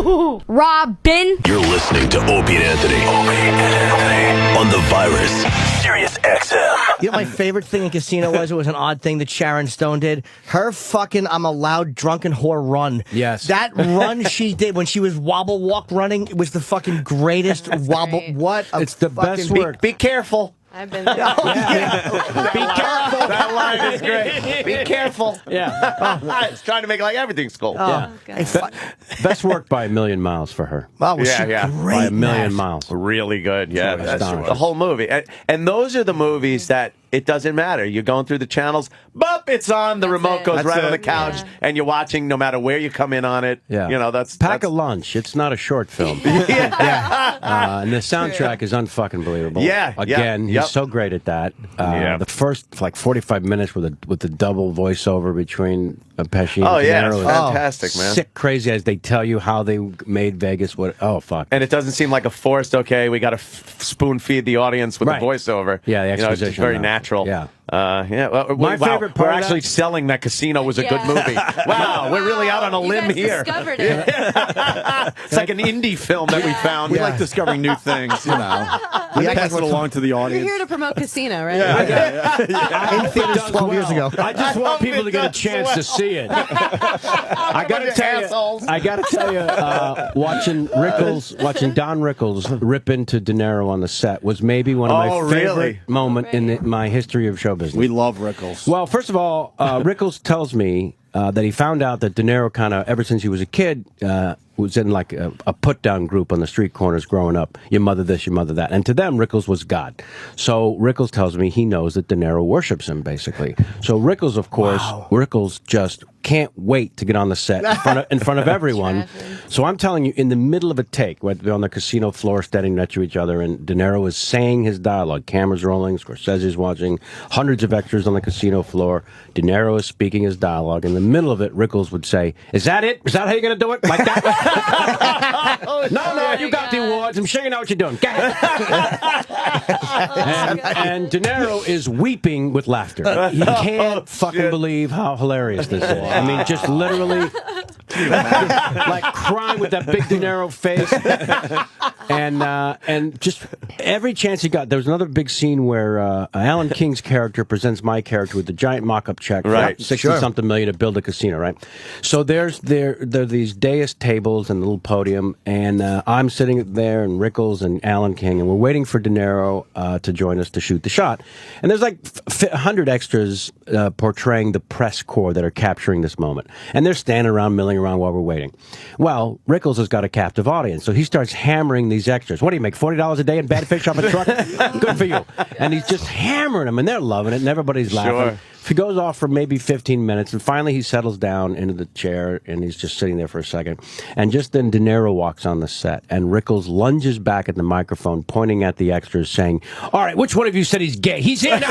Robin. You're listening to Opie and Anthony. Opie and Anthony. On the virus. Sirius-XM. You know, my favorite thing in Casino was it was an odd thing that Sharon Stone did. Her fucking I'm a loud drunken whore run. Yes. That run she did when she was wobble walk running, it was the fucking greatest wobble. great. What a It's the best work. Be careful. I've been there. Be careful. That line is great. Be careful. Yeah. It's trying to make like everything's cool. Yeah. Best work by a million miles for her. Oh, was Yeah, she yeah. great? By a million in that? miles. Really good. Yeah, that's astonishing. the whole movie. And those are the movies that it doesn't matter. You're going through the channels, bop, it's on. The remote goes That's right on it. the couch, and you're watching no matter where you come in on it. Yeah. You know, that's Pack a lunch. It's not a short film. And the soundtrack is unfucking believable. Yeah, Again, yep. he's so great at that. The first like 45 minutes with the double voiceover between Pesci and Oh, yeah. De It's Niro is fantastic, man. sick crazy as they tell you how they made Vegas. Oh, fuck. And it doesn't seem like a forced, okay, we got to spoon feed the audience with Right. the voiceover. Yeah, the You know, it's just exposition, very though. natural. Yeah. Well, My wow, favorite part we're of actually that- selling that Casino was a good movie. Wow, we're really out on a You limb guys here. discovered it. It's like an indie film that we found. We like discovering new things, you know. We pass it along to the You're audience. here to promote Casino, right? In theaters 12 years ago. I just want people to get a does chance to see it. I gotta tell you, watching Don Rickles rip into De Niro on the set was maybe one of my favorite moment in my history of show business. We love Rickles. Well, first of all, Rickles tells me that he found out that De Niro kind of, ever since he was a kid, was in like a put-down group on the street corners growing up. Your mother this, your mother that. And to them, Rickles was God. So Rickles tells me he knows that De Niro worships him, basically. So Rickles, of course, Rickles just can't wait to get on the set in front of everyone. So I'm telling you, in the middle of a take, they're on the casino floor standing next to each other, and De Niro is saying his dialogue. Cameras rolling, Scorsese's watching, hundreds of extras on the casino floor. De Niro is speaking his dialogue. In the middle of it, Rickles would say, "Is that it? Is that how you're going to do it? Like that?" No, you got the awards. I'm sure you know what you're doing. Go ahead. and De Niro is weeping with laughter. He can't fucking believe how hilarious this is. I mean, just literally like crying with that big De Niro face. And just every chance he got. There was another big scene where Alan King's character presents my character with a giant mock-up check for Right. 60-something million to build a casino, right? So there are these dais tables and a little podium, and I'm sitting there, and Rickles and Alan King, and we're waiting for De Niro to join us to shoot the shot. And there's like 100 extras portraying the press corps that are capturing this moment. And they're standing around, milling around while we're waiting. Well, Rickles has got a captive audience, so he starts hammering these extras. What do you make, $40 a day in bad fish off a truck? Good for you. And he's just hammering them, and they're loving it, and everybody's laughing. Sure. He goes off for maybe 15 minutes, and finally he settles down into the chair, and he's just sitting there for a second. And just then De Niro walks on the set, and Rickles lunges back at the microphone, pointing at the extras, saying, "All right, which one of you said he's gay? He's here now."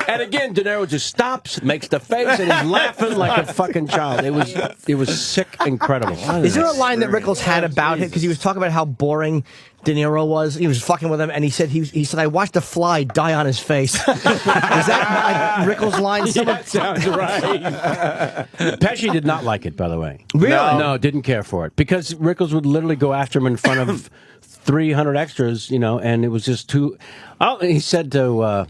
And again, De Niro just stops, makes the face, and he's laughing like a fucking child. It was sick, incredible. Is there a line that Rickles had about it? Because he was talking about how boring De Niro was. He was fucking with him, and he said, "I watched a fly die on his face." Is that Rickles' line? Yeah, that sounds right. Pesci did not like it, by the way. Really? No, didn't care for it. Because Rickles would literally go after him in front of 300 extras, and it was just too... he said to...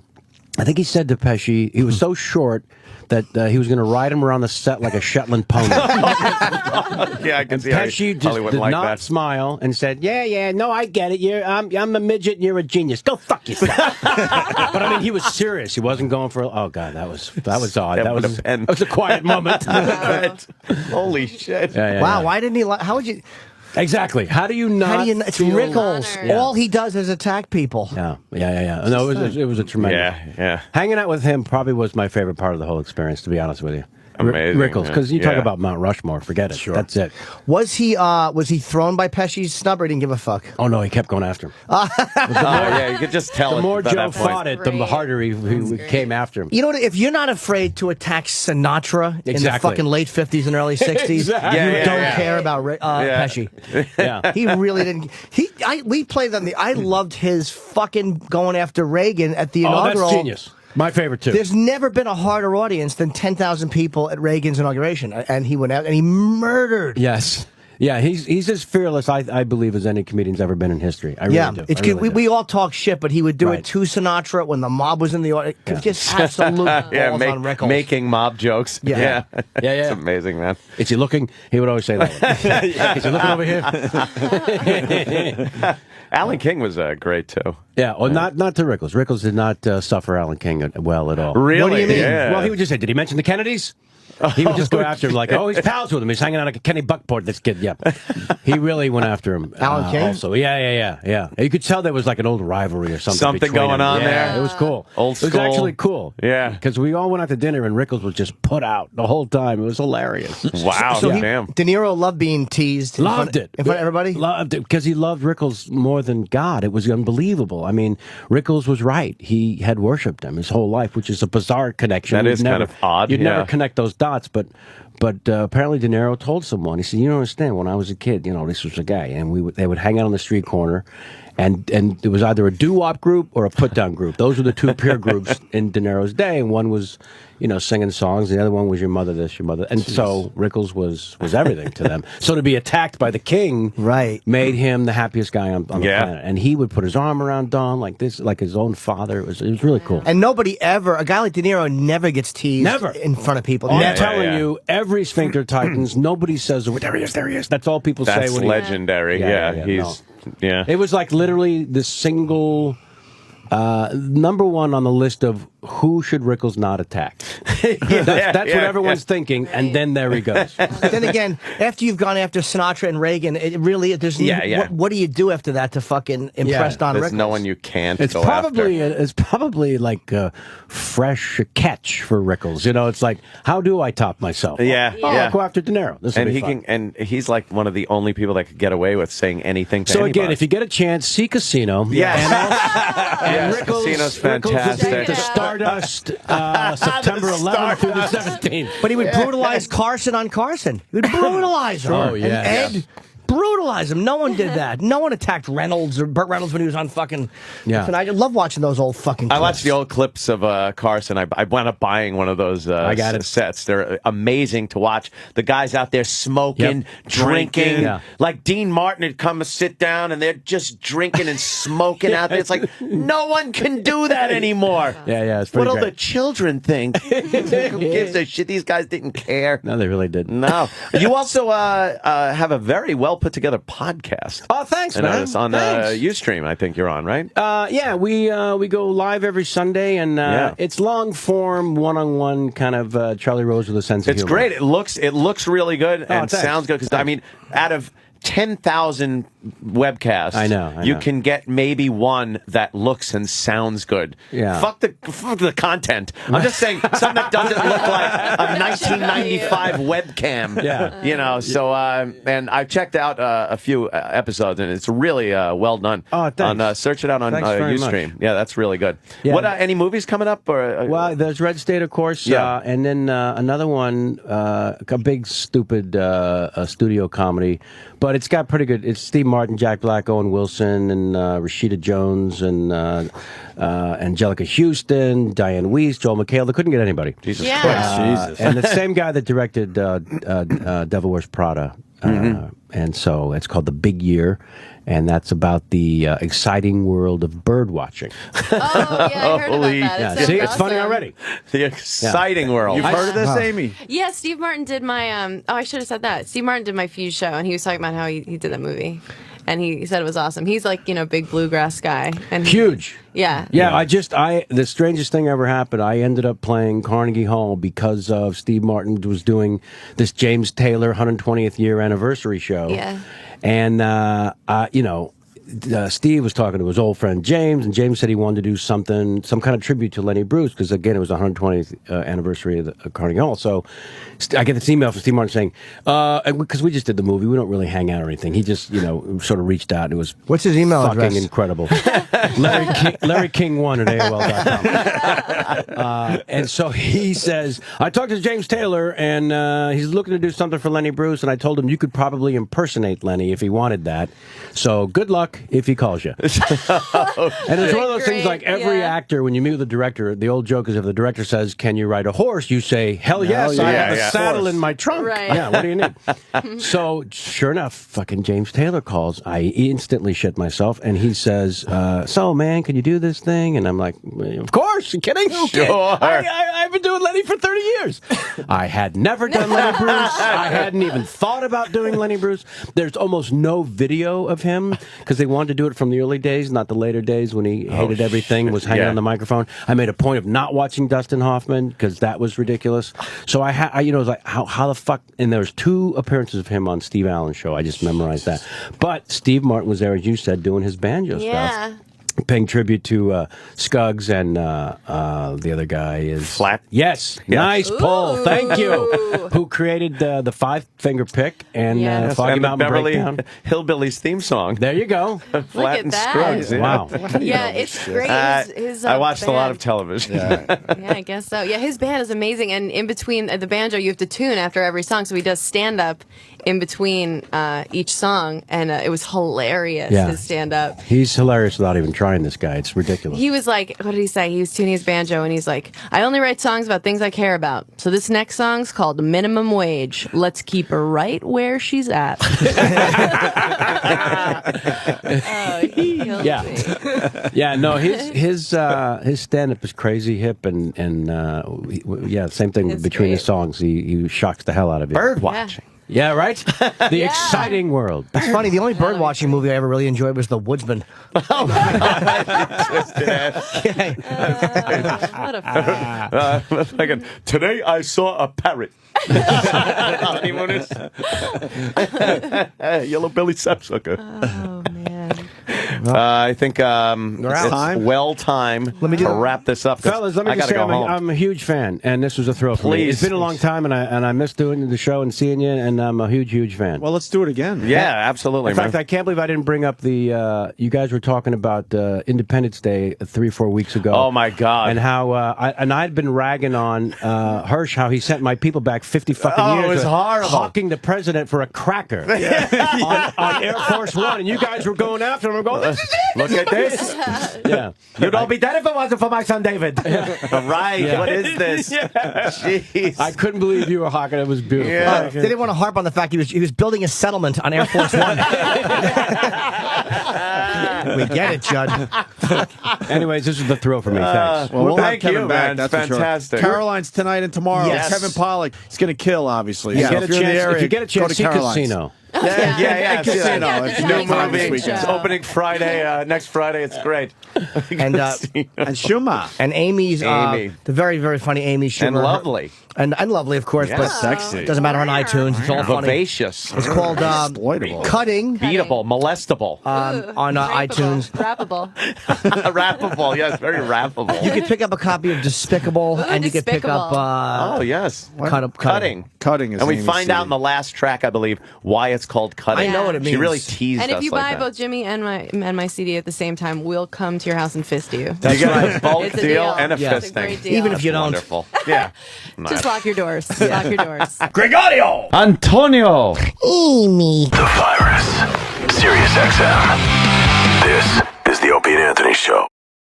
I think he said to Pesci, he was so short that he was going to ride him around the set like a Shetland pony. Yeah, I can see how Pesci just Hollywood did like not that. smile and said, yeah, no, I get it. I'm a midget and you're a genius. Go fuck yourself. But I mean, he was serious. He wasn't going for, oh God, that was odd. That was a quiet moment. Holy shit. Yeah, Wow, yeah. why didn't he? How would you? Exactly. How do you not? How do you? It's feel- Rickles. honored. All he does is attack people. Yeah. No, it was a tremendous. Yeah. Hanging out with him probably was my favorite part of the whole experience, to be honest with you. Amazing, Rickles, because you talk yeah. about Mount Rushmore, forget it. Sure. That's it. Was he thrown by Pesci's snub, or he didn't give a fuck? Oh no, he kept going after him. Yeah, you could just tell. The more by Joe that point. fought it, the Great. harder he came after him. You know what? If you're not afraid to attack Sinatra in the Exactly. fucking late 50s and early 60s, Exactly. you Yeah, don't yeah. care about Yeah. Pesci. Yeah. He really didn't. We played on I loved his fucking going after Reagan at the Oh, inaugural. that's genius. My favorite, too. There's never been a harder audience than 10,000 people at Reagan's inauguration, and he went out and he murdered. Yes. Yeah, he's as fearless, I believe, as any comedian's ever been in history. I really do. It's I really good. do. We all talk shit, but he would do Right. it to Sinatra when the mob was in the audience. Just absolute balls on Rickles. making mob jokes. Yeah. It's amazing, man. Is he looking? He would always say that. Is he looking over here? Alan King was great too. Yeah, well, not to Rickles. Rickles did not suffer Alan King well at all. Really? What do you mean? Yeah. Well, he would just say, did he mention the Kennedys? He would just go after him like, oh, he's pals with him. He's hanging out like Kenny Buckport, this kid. Yeah. He really went after him. Alan King? Also. Yeah. You could tell there was like an old rivalry or something. Something between going them. on there. It was cool. Old It was school. actually cool. Yeah. Because we all went out to dinner and Rickles was just put out the whole time. It was hilarious. Wow. So Damn. De Niro loved being teased. Loved it. In front of everybody? Loved it because he loved Rickles more than God. It was unbelievable. I mean, Rickles was right. He had worshipped him his whole life, which is a bizarre connection. That is kind of odd, You'd yeah. never connect those dots, but apparently De Niro told someone. He said, "You don't understand. When I was a kid, this was a guy, and they would hang out on the street corner, and it was either a doo-wop group or a put-down group. Those were the two peer groups in De Niro's day, and one was." Singing songs. The other one was your mother this, your mother. And so Rickles was everything to them. So to be attacked by the king made him the happiest guy on the planet. And he would put his arm around Don like this, like his own father. It was really cool. And nobody ever, a guy like De Niro never gets teased in front of people. I'm telling you, every sphincter tightens. Nobody says, there he is. That's all people say. That's legendary. Yeah. It was like literally the single number one on the list of who should Rickles not attack. That's what everyone's thinking, and then there he goes. Then again, after you've gone after Sinatra and Reagan, it really there's what do you do after that to fucking impress Don Rickles? There's no one you can't It's go probably after. it's probably like a fresh catch for Rickles. It's like, how do I top myself? I'll go after De Niro. This will be fun. And he's like one of the only people that could get away with saying anything to anybody. Again, if you get a chance, see Casino. And Rickles, Casino's Rickles fantastic. will take the Stardust September 11th through the 17th. But he would brutalize Carson on Carson. He would brutalize him. Oh, yeah. And Ed brutalize him. No one did that. No one attacked Reynolds or Burt Reynolds when he was on fucking. And I love watching those old fucking clips. I watched the old clips of Carson. I wound up buying one of those sets. They're amazing to watch. The guys out there smoking, drinking. Like Dean Martin had come to sit down, and they're just drinking and smoking out there. It's like, no one can do that anymore. It's pretty What'll great. the children think? Who gives a shit? These guys didn't care. No, they really didn't. No. You also have a very well put together podcast. Oh, thanks, man. It's on Ustream, I think you're on, right? We go live every Sunday, and it's long form, one-on-one kind of Charlie Rose with a sense of humor. It's great. It looks really good and thanks. sounds good. Because I mean, out of 10,000 webcasts, I know. You can get maybe one that looks and sounds good. Yeah. Fuck the content. I'm just saying something that doesn't look like a 1995 webcam. Yeah. So and I've checked out a few episodes, and it's really well done. Oh, thanks. Search it out on Ustream. Yeah, that's really good. Yeah. What any movies coming up? Or well, there's Red State, of course. And then another one, a big stupid studio comedy. But it's got pretty good. It's Steve Martin, Jack Black, Owen Wilson, and Rashida Jones, and Angelica Houston, Diane Weiss, Joel McHale. They couldn't get anybody. Jesus Christ. And the same guy that directed Devil Wears Prada. And so it's called The Big Year. And that's about the exciting world of bird watching. Oh, yeah, I heard about that. Yeah, see, it's funny already. The exciting world. You've heard of this, Amy? Yeah, Steve Martin did my, I should have said that. Steve Martin did my Fuse show, and he was talking about how he did that movie. And he said it was awesome. He's like, big bluegrass guy. And Huge. Yeah. Yeah, the strangest thing ever happened. I ended up playing Carnegie Hall because of Steve Martin was doing this James Taylor 120th year anniversary show. Yeah. And, Steve was talking to his old friend James, and James said he wanted to do some kind of tribute to Lenny Bruce, because, again, it was the 120th anniversary of the Carnegie Hall. So I get this email from Steve Martin saying, because we just did the movie, we don't really hang out or anything. He just, sort of reached out, and it was What's his email fucking address? Incredible. Larry King1 at AOL.com. And so he says, I talked to James Taylor, and he's looking to do something for Lenny Bruce, and I told him you could probably impersonate Lenny if he wanted that. So good luck. Pollack if he calls you. And it's one of those things like every actor, when you meet with the director, the old joke is if the director says, "Can you ride a horse?" you say, "Hell yes, I have a saddle in my trunk." Right. Yeah, what do you need? So, sure enough, fucking James Taylor calls. I instantly shit myself, and he says, "So, man, can you do this thing?" And I'm like, "Of course, you kidding? Sure. I've been doing Lenny for 30 years. I had never done Lenny Bruce. I hadn't even thought about doing Lenny Bruce. There's almost no video of him because they wanted to do it from the early days, not the later days when he hated everything, was hanging on the microphone. I made a point of not watching Dustin Hoffman because that was ridiculous. So I was like, how the fuck? And there was 2 appearances of him on Steve Allen's show. I just memorized that. But Steve Martin was there, as you said, doing his banjo stuff. Paying tribute to Scuggs, and the other guy is Flat. Yes, nice pull. Thank you. Who created the 5-finger pick and Foggy Mountain Beverly Breakdown Hillbillies theme song. There you go. Flat and Scruggs. Wow. Yeah, it's great. I watched a lot of television. Yeah, I guess so. Yeah, his band is amazing, and in between the banjo, you have to tune after every song, so he does stand up in between each song, and it was hilarious. His stand up. He's hilarious without even trying. This guy, it's ridiculous. He was like, what did he say? He was tuning his banjo, and he's like, I only write songs about things I care about. So this next song's called Minimum Wage. Let's keep her right where she's at. Yeah, no, his stand-up is crazy hip, and same thing between his songs. He shocks the hell out of you. Bird watching. Yeah, right? The exciting world. It's funny, the only bird watching movie I ever really enjoyed was The Woodsman. Oh, what a today I saw a parrot. Yellow belly sapsucker. Oh, man. I think it's time to wrap this up. Fellas, let me just say I'm a huge fan, and this was a thrill for me. It's been a long time, and I miss doing the show and seeing you, and I'm a huge fan. Well, let's do it again. Yeah, absolutely. In fact, I can't believe I didn't bring up the. You guys were talking about Independence Day 3-4 weeks ago. Oh my God! And how I'd been ragging on Hirsch, how he sent my people back 50 fucking years. It was horrible. Hawking the president for a cracker on Air Force One, and you guys were going after him. I'm going, this is it. Look at this. Yeah, you'd all be dead if it wasn't for my son David. Right? Yeah. What is this? Jeez, I couldn't believe you were hawking. It was beautiful. Yeah. They didn't want to harp on the fact he was building a settlement on Air Force One. We get it, Judd. Anyways, this is the thrill for me. Thanks. Well, thank you, man. That's fantastic. Sure. Caroline's tonight and tomorrow. Yes. Kevin Pollak. He's going to kill, obviously. Yeah. So if you get a chance, see Casino. Yeah. Casino. It's new movie. It's opening Friday. Next Friday. It's great. And Shuma. And Amy's the very, very funny Amy Schumer. And lovely. And lovely, of course, but sexy. Doesn't matter on iTunes. It's all funny. Vivacious. It's called Cutting. Beatable. Molestable. On iTunes. Rappable. Rappable. Yes, very rappable. You could pick up a copy of Despicable, and you could pick up Cutting. Cutting is and we Amy's find CD. out in the last track, I believe, why it's called Cutting. I know what it means. She really teased us. And if you like buy that. both Jimmy and my CD at the same time, we'll come to your house and fist you. You get a bulk It's a deal deal. and a Yes. fist It's a thing. great deal. Even if you don't. Wonderful. Yeah. Just lock your doors. Lock your doors. Gregorio! Antonio. Amy. The Virus. Sirius-XM. This is the Opie and Anthony Show.